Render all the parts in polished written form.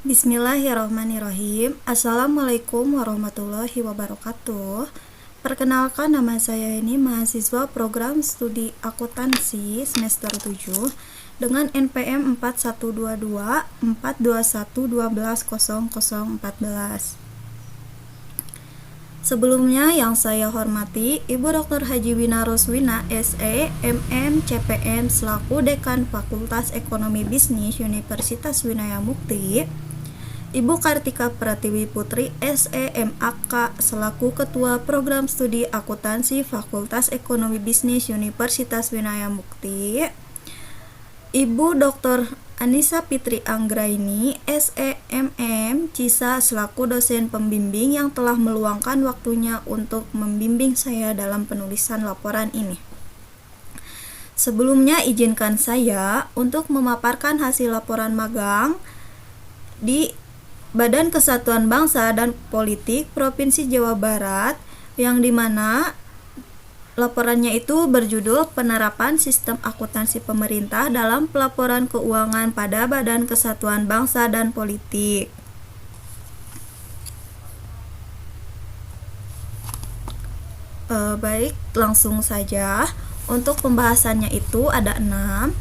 Bismillahirrahmanirrahim. Assalamualaikum warahmatullahi wabarakatuh. Perkenalkan, nama saya ini mahasiswa program studi akuntansi semester 7 dengan NPM 4122 421 12 0014. Sebelumnya yang saya hormati Ibu Dr. Haji Wina Roswina SE, MM, CPM selaku Dekan Fakultas Ekonomi Bisnis Universitas Winaya Mukti, Ibu Kartika Pratiwi Putri SE, MAK selaku Ketua Program Studi Akuntansi Fakultas Ekonomi Bisnis Universitas Winaya Mukti, Ibu Dr. Anissa Fitri Anggraini SEMM CISA selaku dosen pembimbing yang telah meluangkan waktunya untuk membimbing saya dalam penulisan laporan ini. Sebelumnya izinkan saya untuk memaparkan hasil laporan magang di Badan Kesatuan Bangsa dan Politik Provinsi Jawa Barat, yang dimana laporannya itu berjudul Penerapan Sistem Akuntansi Pemerintah dalam Pelaporan Keuangan pada Badan Kesatuan Bangsa dan Politik. Baik, langsung saja. Untuk pembahasannya itu ada 6.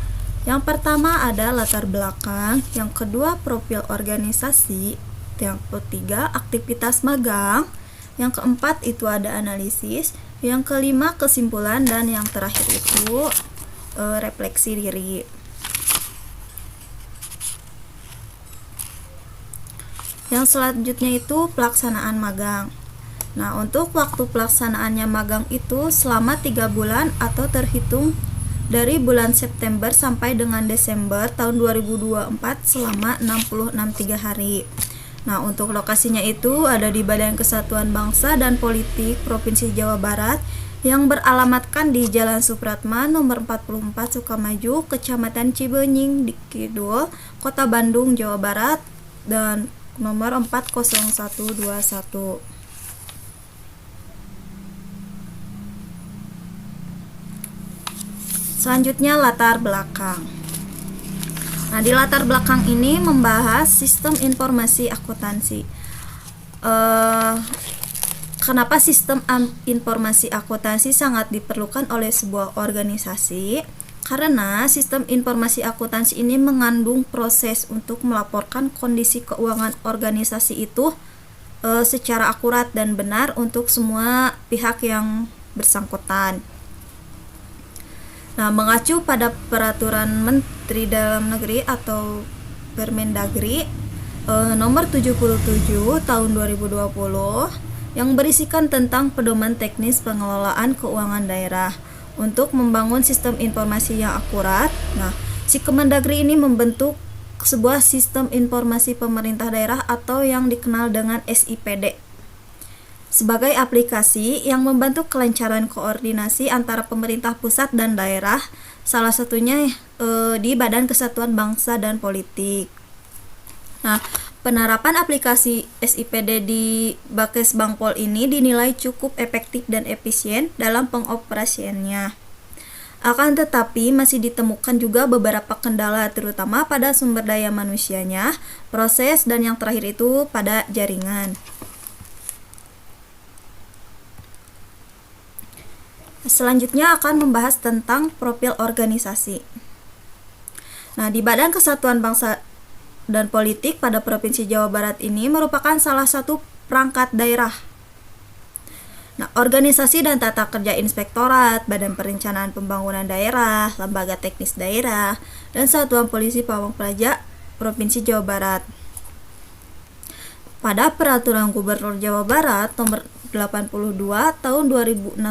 Yang pertama ada latar belakang, yang kedua profil organisasi, yang ketiga aktivitas magang, yang keempat itu ada analisis, yang kelima kesimpulan, dan yang terakhir itu refleksi diri. Yang selanjutnya itu pelaksanaan magang. Nah, untuk waktu pelaksanaannya magang itu selama 3 bulan atau terhitung dari bulan September sampai dengan Desember tahun 2024 selama 66 hari. Nah, untuk lokasinya itu ada di Badan Kesatuan Bangsa dan Politik Provinsi Jawa Barat yang beralamatkan di Jalan Supratman nomor 44 Sukamaju, Kecamatan Cibenying, di Kidul, Kota Bandung, Jawa Barat, dan nomor 40121. Selanjutnya latar belakang. Nah, di latar belakang ini membahas sistem informasi akuntansi. Kenapa sistem informasi akuntansi sangat diperlukan oleh sebuah organisasi? Karena sistem informasi akuntansi ini mengandung proses untuk melaporkan kondisi keuangan organisasi itu secara akurat dan benar untuk semua pihak yang bersangkutan. Nah, mengacu pada Peraturan Menteri Dalam Negeri atau Permendagri nomor 77 tahun 2020 yang berisikan tentang pedoman teknis pengelolaan keuangan daerah untuk membangun sistem informasi yang akurat. Nah, si Kemendagri ini membentuk sebuah sistem informasi pemerintah daerah atau yang dikenal dengan SIPD sebagai aplikasi yang membantu kelancaran koordinasi antara pemerintah pusat dan daerah, salah satunya di Badan Kesatuan Bangsa dan Politik. Nah, penerapan aplikasi SIPD di Bakes Bangpol ini dinilai cukup efektif dan efisien dalam pengoperasiannya. Akan tetapi masih ditemukan juga beberapa kendala, terutama pada sumber daya manusianya, proses, dan yang terakhir itu pada jaringan. Selanjutnya akan membahas tentang profil organisasi. Nah, di Badan Kesatuan Bangsa dan Politik pada Provinsi Jawa Barat ini merupakan salah satu perangkat daerah. Nah, organisasi dan tata kerja inspektorat, Badan Perencanaan Pembangunan Daerah, Lembaga Teknis Daerah, dan Satuan Polisi Pamong Praja Provinsi Jawa Barat. Pada Peraturan Gubernur Jawa Barat nomor 82 tahun 2016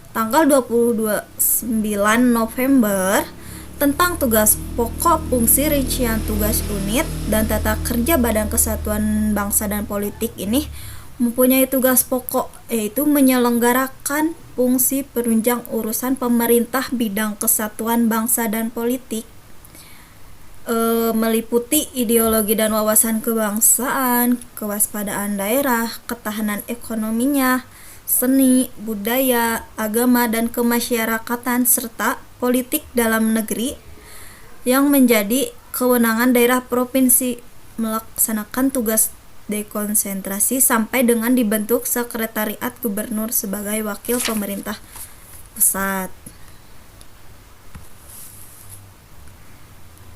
tanggal 29 November tentang tugas pokok, fungsi, rincian tugas unit, dan tata kerja Badan Kesatuan Bangsa dan Politik ini mempunyai tugas pokok, yaitu menyelenggarakan fungsi penunjang urusan pemerintah bidang kesatuan bangsa dan politik, meliputi ideologi dan wawasan kebangsaan, kewaspadaan daerah, ketahanan ekonominya, seni, budaya, agama, dan kemasyarakatan, serta politik dalam negeri yang menjadi kewenangan daerah provinsi melaksanakan tugas dekonsentrasi sampai dengan dibentuk sekretariat gubernur sebagai wakil pemerintah pusat.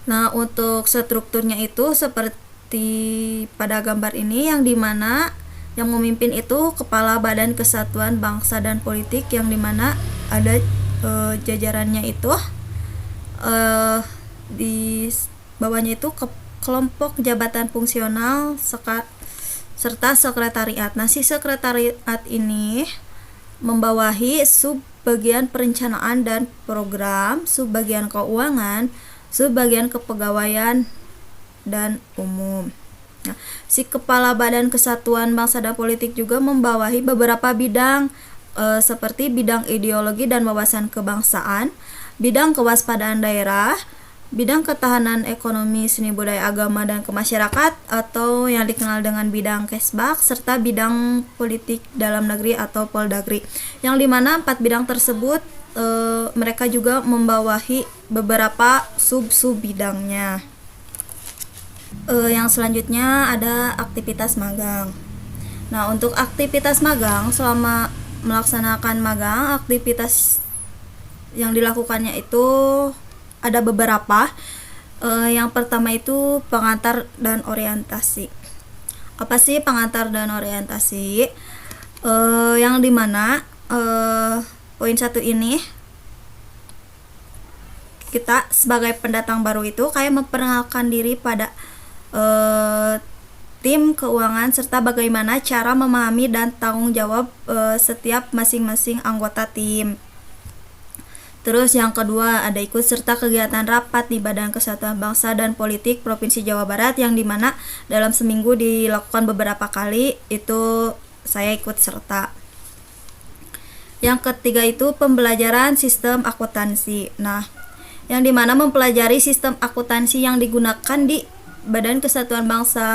Nah, untuk strukturnya itu seperti pada gambar ini, yang dimana yang memimpin itu Kepala Badan Kesatuan Bangsa dan Politik, yang dimana ada jajarannya itu di bawahnya itu kelompok jabatan fungsional serta sekretariat. Nah, si sekretariat ini membawahi subbagian perencanaan dan program, subbagian keuangan, subbagian kepegawaian dan umum. Nah, si Kepala Badan Kesatuan Bangsa dan Politik juga membawahi beberapa bidang seperti bidang ideologi dan wawasan kebangsaan, bidang kewaspadaan daerah, bidang ketahanan ekonomi, seni budaya, agama, dan kemasyarakatan atau yang dikenal dengan bidang Kesbak, serta bidang politik dalam negeri atau Poldagri, yang dimana 4 bidang tersebut mereka juga membawahi beberapa sub-sub bidangnya. Yang selanjutnya ada aktivitas magang. Nah, untuk aktivitas magang, selama melaksanakan magang, aktivitas yang dilakukannya itu ada beberapa. Yang pertama itu pengantar dan orientasi. Apa sih pengantar dan orientasi? Yang dimana poin 1 ini, kita sebagai pendatang baru itu kayak memperkenalkan diri pada tim keuangan serta bagaimana cara memahami dan tanggung jawab setiap masing-masing anggota tim. Terus yang kedua ada ikut serta kegiatan rapat di Badan Kesatuan Bangsa dan Politik Provinsi Jawa Barat, yang dimana dalam seminggu dilakukan beberapa kali, itu saya ikut serta. Yang ketiga itu pembelajaran sistem akuntansi. Nah, yang dimana mempelajari sistem akuntansi yang digunakan di Badan Kesatuan Bangsa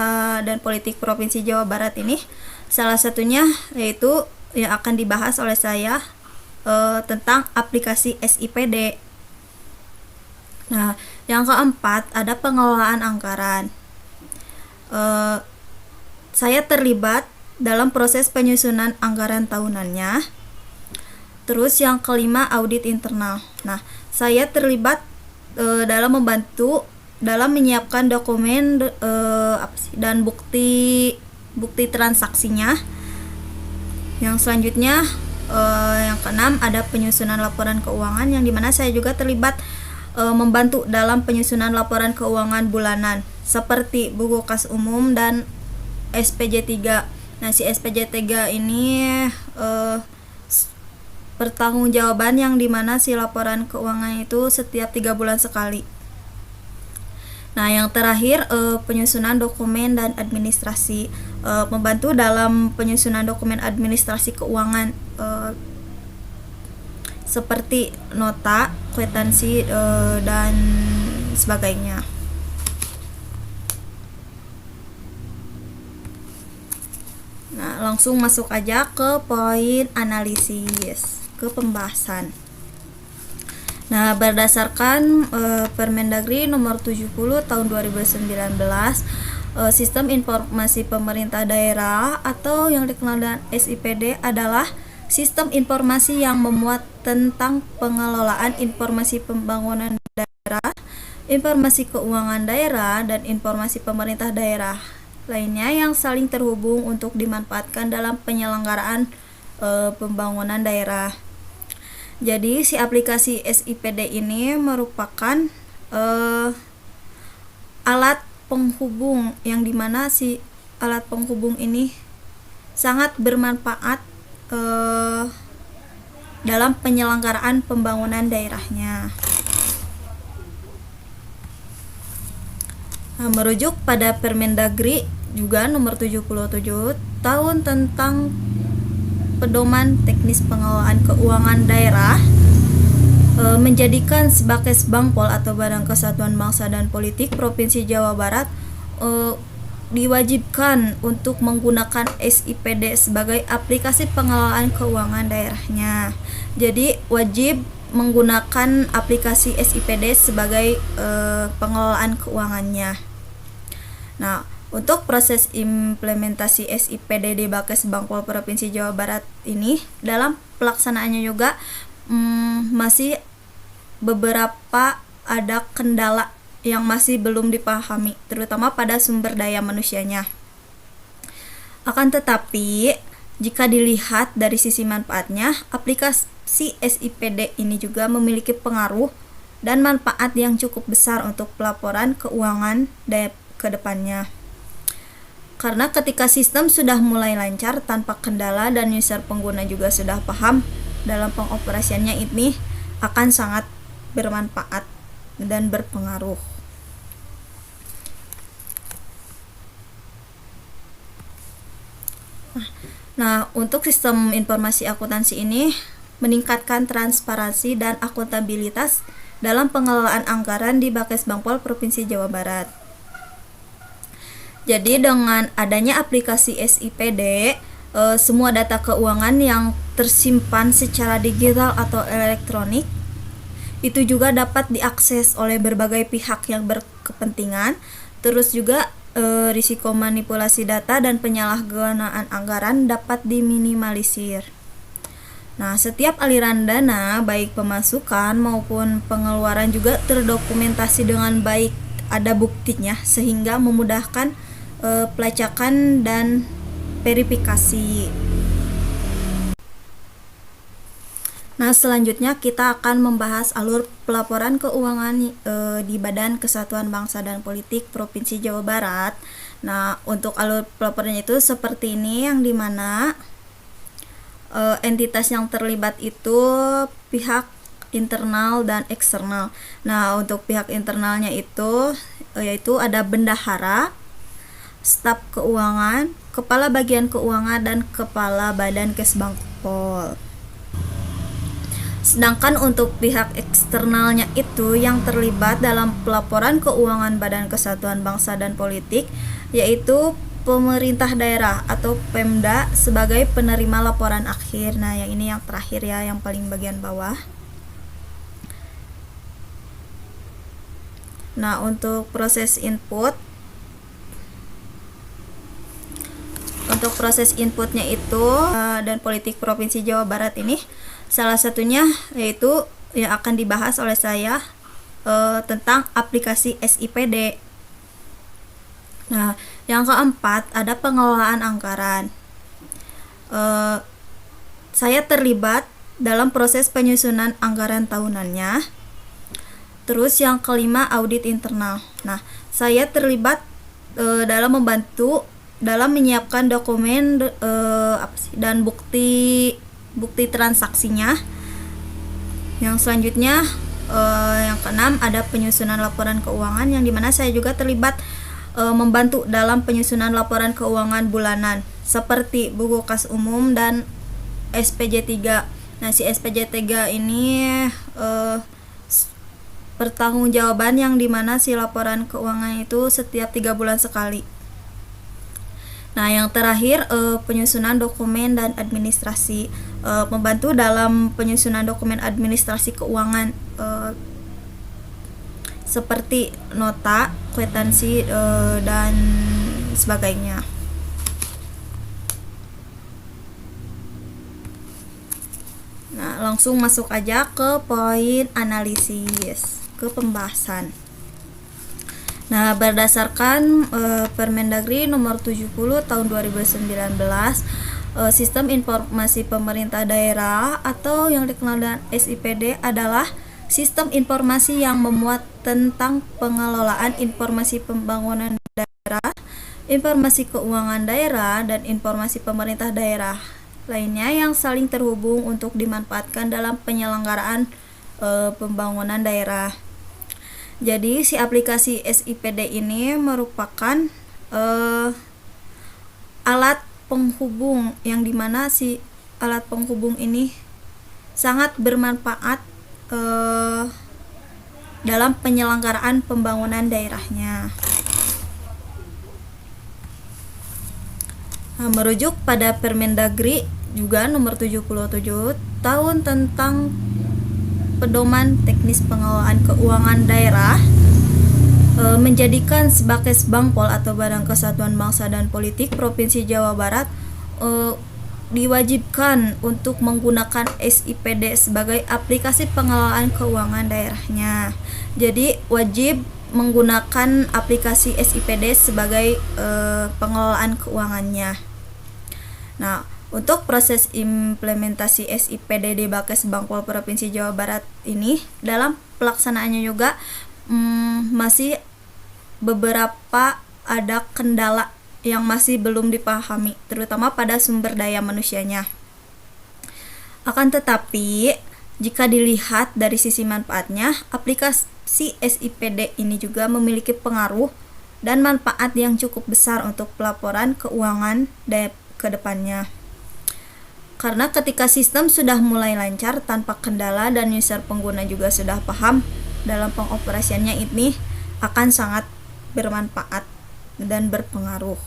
dan Politik Provinsi Jawa Barat ini, salah satunya yaitu yang akan dibahas oleh saya tentang aplikasi SIPD. Nah, yang keempat ada pengelolaan anggaran. Saya terlibat dalam proses penyusunan anggaran tahunannya. Terus yang kelima audit internal. Nah, saya terlibat dalam membantu dalam menyiapkan dokumen dan bukti transaksinya. Yang selanjutnya yang keenam ada penyusunan laporan keuangan, yang dimana saya juga terlibat membantu dalam penyusunan laporan keuangan bulanan seperti buku kas umum dan SPJ3. Nah, si SPJ3 ini pertanggungjawaban yang dimana si laporan keuangan itu setiap 3 bulan sekali. Nah, yang terakhir penyusunan dokumen dan administrasi, membantu dalam penyusunan dokumen administrasi keuangan seperti nota, kwitansi dan sebagainya. Nah, langsung masuk aja ke poin analisis, ke pembahasan. Nah, berdasarkan Permendagri nomor 70 tahun 2019, Sistem Informasi Pemerintah Daerah atau yang dikenal dengan SIPD adalah sistem informasi yang memuat tentang pengelolaan informasi pembangunan daerah, informasi keuangan daerah, dan informasi pemerintah daerah lainnya yang saling terhubung untuk dimanfaatkan dalam penyelenggaraan pembangunan daerah. Jadi si aplikasi SIPD ini merupakan alat penghubung, yang dimana si alat penghubung ini sangat bermanfaat dalam penyelenggaraan pembangunan daerahnya. Nah, merujuk pada Permendagri juga nomor 77 tahun tentang pedoman teknis pengelolaan keuangan daerah, menjadikan Sebakkes Bangpol atau Badan Kesatuan Bangsa dan Politik Provinsi Jawa Barat diwajibkan untuk menggunakan SIPD sebagai aplikasi pengelolaan keuangan daerahnya. Jadi wajib menggunakan aplikasi SIPD sebagai pengelolaan keuangannya. Nah, Untuk proses implementasi SIPD di Bakes Bangpol Provinsi Jawa Barat ini, dalam pelaksanaannya juga masih beberapa ada kendala yang masih belum dipahami, terutama pada sumber daya manusianya. Akan tetapi, jika dilihat dari sisi manfaatnya, aplikasi SIPD ini juga memiliki pengaruh dan manfaat yang cukup besar untuk pelaporan keuangan ke depannya. Karena ketika sistem sudah mulai lancar tanpa kendala dan user pengguna juga sudah paham dalam pengoperasiannya, ini akan sangat bermanfaat dan berpengaruh. Nah, untuk sistem informasi akuntansi ini meningkatkan transparansi dan akuntabilitas dalam pengelolaan anggaran di Bakes Bangpol Provinsi Jawa Barat. Jadi dengan adanya aplikasi SIPD, semua data keuangan yang tersimpan secara digital atau elektronik itu juga dapat diakses oleh berbagai pihak yang berkepentingan. Terus juga risiko manipulasi data dan penyalahgunaan anggaran dapat diminimalisir. Nah, setiap aliran dana, baik pemasukan maupun pengeluaran juga terdokumentasi dengan baik, ada buktinya, sehingga memudahkan pelacakan dan verifikasi. Nah, selanjutnya kita akan membahas alur pelaporan keuangan di Badan Kesatuan Bangsa dan Politik Provinsi Jawa Barat. Nah, untuk alur pelaporannya itu seperti ini, yang dimana entitas yang terlibat itu pihak internal dan eksternal. Nah, untuk pihak internalnya itu yaitu ada bendahara, staf keuangan, kepala bagian keuangan, dan kepala Badan Kesbangpol. Sedangkan untuk pihak eksternalnya itu yang terlibat dalam pelaporan keuangan Badan Kesatuan Bangsa dan Politik yaitu pemerintah daerah atau Pemda sebagai penerima laporan akhir. Nah, yang ini yang terakhir ya, yang paling bagian bawah. Nah, untuk proses inputnya itu dan politik Provinsi Jawa Barat ini salah satunya yaitu yang akan dibahas oleh saya tentang aplikasi SIPD. Nah, yang keempat ada pengelolaan anggaran. Saya terlibat dalam proses penyusunan anggaran tahunannya. Terus yang kelima audit internal. Nah, saya terlibat dalam membantu dalam menyiapkan dokumen dan bukti transaksinya. Yang selanjutnya yang keenam ada penyusunan laporan keuangan, yang dimana saya juga terlibat membantu dalam penyusunan laporan keuangan bulanan seperti buku kas umum dan SPJ 3. Nah, si SPJ 3 ini pertanggungjawaban yang dimana si laporan keuangan itu setiap 3 bulan sekali. Nah, yang terakhir penyusunan dokumen dan administrasi, membantu dalam penyusunan dokumen administrasi keuangan seperti nota, kwitansi dan sebagainya. Nah, langsung masuk aja ke poin analisis, ke pembahasan. Nah, berdasarkan Permendagri nomor 70 tahun 2019, sistem informasi pemerintah daerah atau yang dikenal dengan SIPD adalah sistem informasi yang memuat tentang pengelolaan informasi pembangunan daerah, informasi keuangan daerah, dan informasi pemerintah daerah lainnya yang saling terhubung untuk dimanfaatkan dalam penyelenggaraan pembangunan daerah. Jadi si aplikasi SIPD ini merupakan alat penghubung, yang dimana si alat penghubung ini sangat bermanfaat dalam penyelenggaraan pembangunan daerahnya. Nah, merujuk pada Permendagri juga nomor 77 tahun tentang pedoman teknis pengelolaan keuangan daerah. menjadikan Bakes Bangpol atau Badan Kesatuan Bangsa dan Politik Provinsi Jawa Barat diwajibkan untuk menggunakan SIPD sebagai aplikasi pengelolaan keuangan daerahnya. Jadi wajib menggunakan aplikasi SIPD sebagai pengelolaan keuangannya. Nah, untuk proses implementasi SIPD di Bakes Bangpol Provinsi Jawa Barat ini, dalam pelaksanaannya juga masih beberapa ada kendala yang masih belum dipahami, terutama pada sumber daya manusianya. Akan tetapi, jika dilihat dari sisi manfaatnya, aplikasi SIPD ini juga memiliki pengaruh dan manfaat yang cukup besar untuk pelaporan keuangan ke depannya. Karena ketika sistem sudah mulai lancar tanpa kendala dan user pengguna juga sudah paham dalam pengoperasiannya, ini akan sangat bermanfaat dan berpengaruh.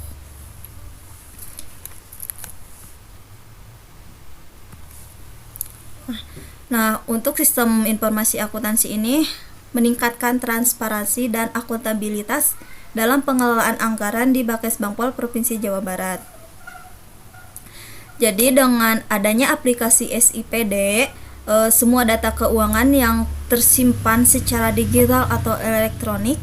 Nah, untuk sistem informasi akuntansi ini meningkatkan transparansi dan akuntabilitas dalam pengelolaan anggaran di Bakes Bangpol Provinsi Jawa Barat. Jadi dengan adanya aplikasi SIPD, semua data keuangan yang tersimpan secara digital atau elektronik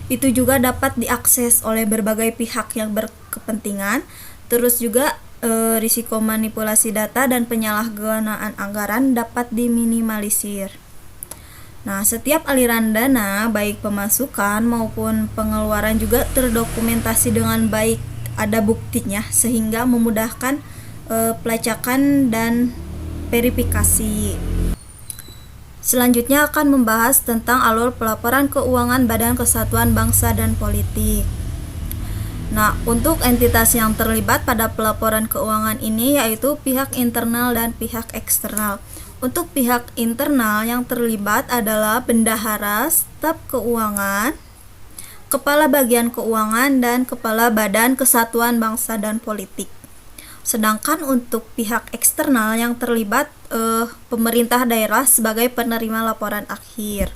itu juga dapat diakses oleh berbagai pihak yang berkepentingan. Terus juga risiko manipulasi data dan penyalahgunaan anggaran dapat diminimalisir. Nah, setiap aliran dana baik pemasukan maupun pengeluaran juga terdokumentasi dengan baik, ada buktinya sehingga memudahkan pelacakan dan verifikasi. Selanjutnya akan membahas tentang alur pelaporan keuangan Badan Kesatuan Bangsa dan Politik. Nah, untuk entitas yang terlibat pada pelaporan keuangan ini yaitu pihak internal dan pihak eksternal. Untuk pihak internal yang terlibat adalah bendahara, staf keuangan, kepala bagian keuangan, dan kepala Badan Kesatuan Bangsa dan Politik. Sedangkan untuk pihak eksternal yang terlibat pemerintah daerah sebagai penerima laporan akhir.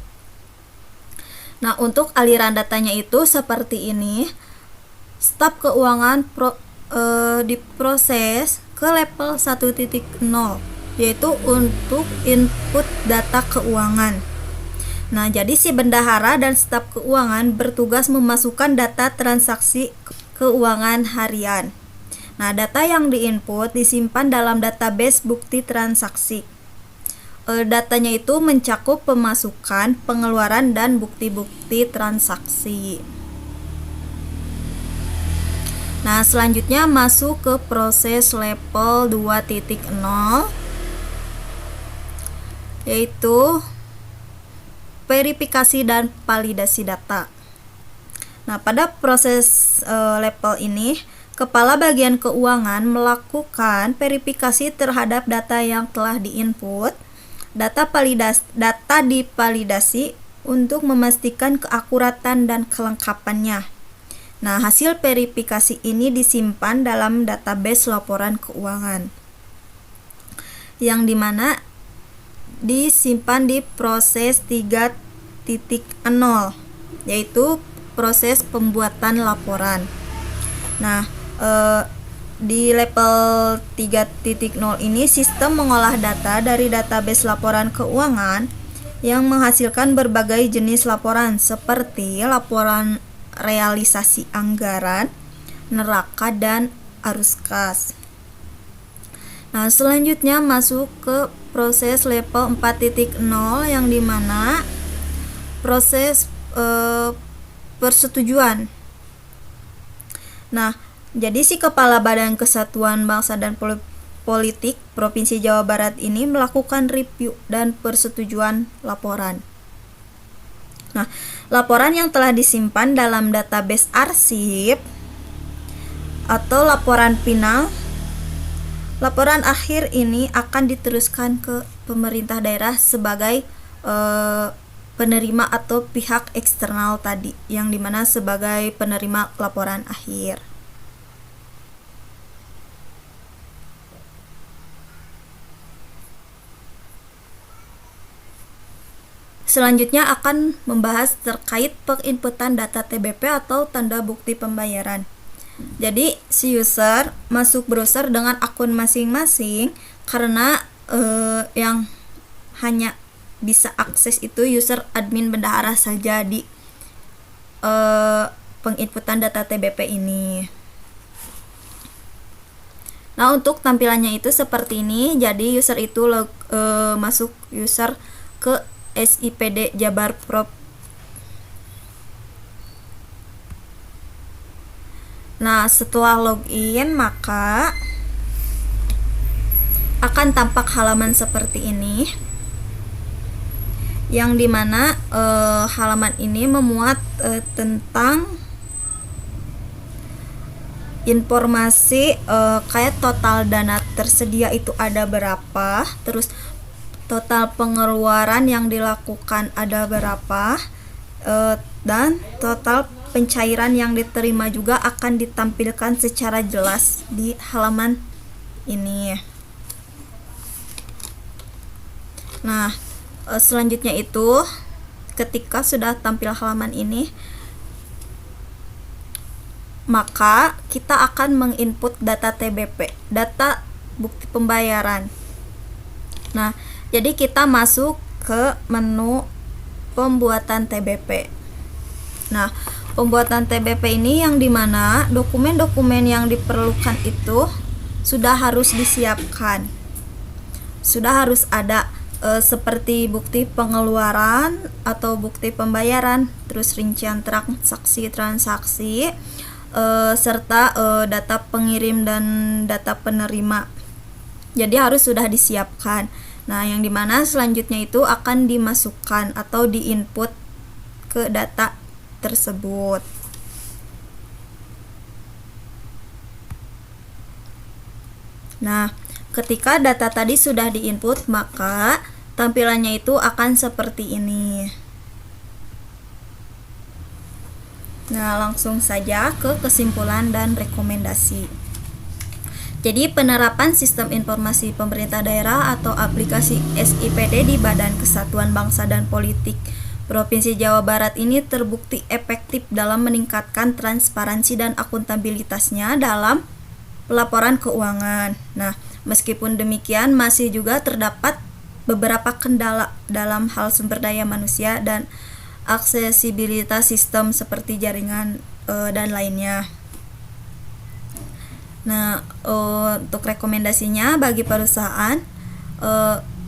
Nah, untuk aliran datanya itu seperti ini. Staf keuangan diproses ke level 1.0, yaitu untuk input data keuangan. Nah, jadi si bendahara dan staf keuangan bertugas memasukkan data transaksi keuangan harian. Nah, data yang diinput disimpan dalam database bukti transaksi. Datanya itu mencakup pemasukan, pengeluaran, dan bukti-bukti transaksi. Nah, selanjutnya masuk ke proses level 2.0, yaitu verifikasi dan validasi data. Nah, pada proses level ini, kepala bagian keuangan melakukan verifikasi terhadap data yang telah diinput. Data divalidasi untuk memastikan keakuratan dan kelengkapannya. Nah, hasil verifikasi ini disimpan dalam database laporan keuangan, yang dimana disimpan di proses 3.0, yaitu proses pembuatan laporan. Nah, di level 3.0 ini sistem mengolah data dari database laporan keuangan yang menghasilkan berbagai jenis laporan seperti laporan realisasi anggaran, neraca, dan arus kas. Nah, selanjutnya masuk ke proses level 4.0 yang dimana proses persetujuan. Nah, jadi si kepala Badan Kesatuan Bangsa dan Politik Provinsi Jawa Barat ini melakukan review dan persetujuan laporan. Nah, laporan yang telah disimpan dalam database arsip atau laporan final, laporan akhir ini akan diteruskan ke pemerintah daerah sebagai penerima atau pihak eksternal tadi, yang dimana sebagai penerima laporan akhir. Selanjutnya akan membahas terkait penginputan data TBP atau tanda bukti pembayaran. Jadi si user masuk browser dengan akun masing-masing karena yang hanya bisa akses itu user admin bendahara saja di penginputan data TBP ini. Nah, untuk tampilannya itu seperti ini. Jadi user itu masuk user ke SIPD Jabar Prop. Nah, setelah login maka akan tampak halaman seperti ini, yang dimana halaman ini memuat tentang informasi kayak total dana tersedia itu ada berapa, terus total pengeluaran yang dilakukan ada berapa, dan total pencairan yang diterima juga akan ditampilkan secara jelas di halaman ini. Nah, selanjutnya itu ketika sudah tampil halaman ini, maka kita akan menginput data TBP, data bukti pembayaran. Nah, jadi kita masuk ke menu pembuatan TBP. Nah, pembuatan TBP ini yang dimana dokumen-dokumen yang diperlukan itu sudah harus disiapkan, sudah harus ada seperti bukti pengeluaran atau bukti pembayaran, terus rincian transaksi, serta data pengirim dan data penerima. Jadi harus sudah disiapkan. Nah, yang dimana selanjutnya itu akan dimasukkan atau diinput ke data tersebut. Nah, ketika data tadi sudah diinput, maka tampilannya itu akan seperti ini. Nah, langsung saja ke kesimpulan dan rekomendasi. Jadi, penerapan sistem informasi pemerintah daerah atau aplikasi SIPD di Badan Kesatuan Bangsa dan Politik Provinsi Jawa Barat ini terbukti efektif dalam meningkatkan transparansi dan akuntabilitasnya dalam pelaporan keuangan. Nah, meskipun demikian masih juga terdapat beberapa kendala dalam hal sumber daya manusia dan aksesibilitas sistem seperti jaringan dan lainnya. Nah, untuk rekomendasinya bagi perusahaan,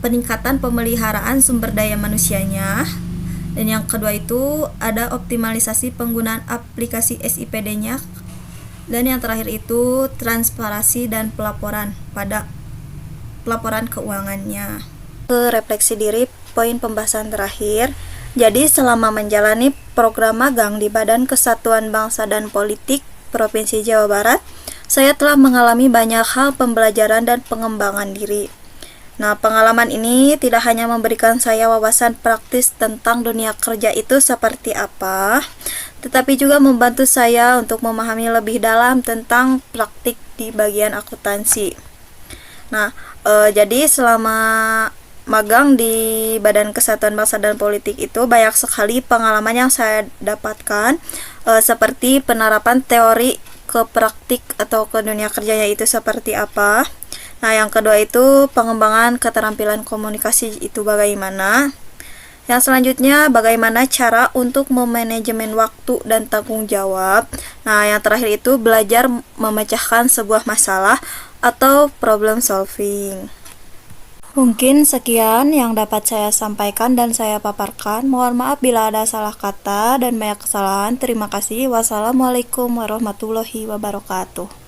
peningkatan pemeliharaan sumber daya manusianya, dan yang kedua itu ada optimalisasi penggunaan aplikasi SIPD-nya, dan yang terakhir itu transparansi dan pelaporan pada pelaporan keuangannya. Refleksi diri, poin pembahasan terakhir. Jadi selama menjalani program magang di Badan Kesatuan Bangsa dan Politik Provinsi Jawa Barat, saya telah mengalami banyak hal pembelajaran dan pengembangan diri. Nah, pengalaman ini tidak hanya memberikan saya wawasan praktis tentang dunia kerja itu seperti apa, tetapi juga membantu saya untuk memahami lebih dalam tentang praktik di bagian akuntansi. Nah, jadi selama magang di Badan Kesatuan Bangsa dan Politik itu banyak sekali pengalaman yang saya dapatkan, seperti penerapan teori ke praktik atau ke dunia kerjanya itu seperti apa. Nah, yang kedua itu pengembangan keterampilan komunikasi itu bagaimana. Yang selanjutnya bagaimana cara untuk memanajemen waktu dan tanggung jawab. Nah, yang terakhir itu belajar memecahkan sebuah masalah atau problem solving. Mungkin sekian yang dapat saya sampaikan dan saya paparkan. Mohon maaf bila ada salah kata dan banyak kesalahan. Terima kasih. Wassalamualaikum warahmatullahi wabarakatuh.